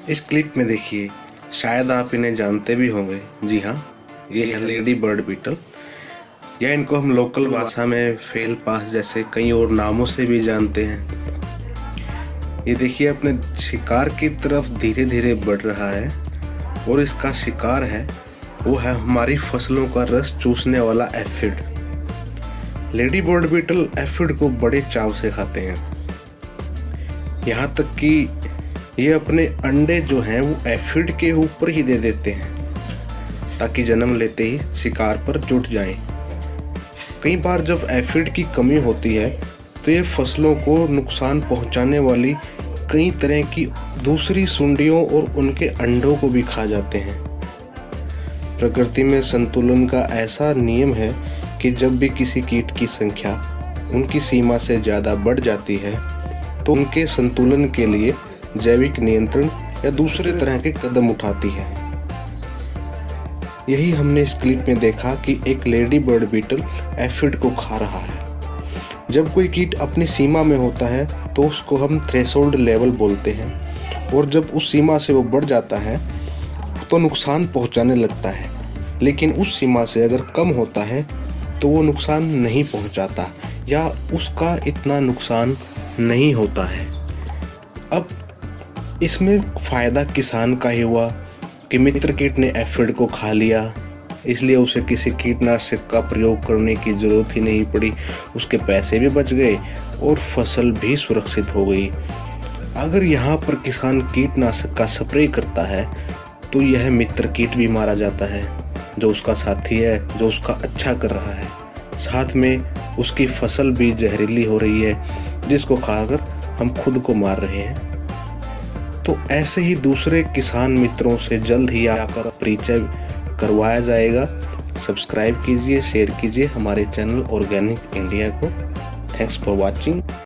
इस क्लिप में देखिए, शायद आप इन्हें जानते भी होंगे। जी हाँ, ये है लेडी बर्ड बीटल, या इनको हम लोकल भाषा में फेल पास जैसे कई और नामों से भी जानते हैं। ये देखिए अपने शिकार की तरफ धीरे धीरे बढ़ रहा है और इसका शिकार है वो है हमारी फसलों का रस चूसने वाला aphid. Ladybird beetle aphid को बड़े चाव से खाते हैं, यहाँ तक कि ये अपने अंडे जो हैं वो एफिड के ऊपर ही दे देते हैं ताकि जन्म लेते ही शिकार पर जुट जाएं। कई बार जब एफिड की कमी होती है तो ये फसलों को नुकसान पहुंचाने वाली कई तरह की दूसरी सुंडियों और उनके अंडों को भी खा जाते हैं। प्रकृति में संतुलन का ऐसा नियम है कि जब भी किसी कीट की संख्या उनकी सीमा से ज़्यादा बढ़ जाती है तो उनके संतुलन के लिए जैविक नियंत्रण या दूसरे तरह के कदम उठाती है। यही हमने इस क्लिप में देखा कि एक लेडी बर्ड बीटल एफिड को खा रहा है। जब कोई कीट अपनी सीमा में होता है तो उसको हम थ्रेशोल्ड लेवल बोलते हैं, और जब उस सीमा से वो बढ़ जाता है तो नुकसान पहुंचाने लगता है, लेकिन उस सीमा से अगर कम होता है तो वो नुकसान नहीं पहुंचाता या उसका इतना नुकसान नहीं होता है। अब इसमें फ़ायदा किसान का ही हुआ कि मित्र कीट ने एफिड को खा लिया, इसलिए उसे किसी कीटनाशक का प्रयोग करने की ज़रूरत ही नहीं पड़ी, उसके पैसे भी बच गए और फसल भी सुरक्षित हो गई। अगर यहाँ पर किसान कीटनाशक का स्प्रे करता है तो यह मित्र कीट भी मारा जाता है जो उसका साथी है, जो उसका अच्छा कर रहा है। साथ में उसकी फसल भी जहरीली हो रही है जिसको खाकर हम खुद को मार रहे हैं। तो ऐसे ही दूसरे किसान मित्रों से जल्द ही आकर परिचय करवाया जाएगा। सब्सक्राइब कीजिए, शेयर कीजिए हमारे चैनल ऑर्गेनिक इंडिया को। Thanks for watching.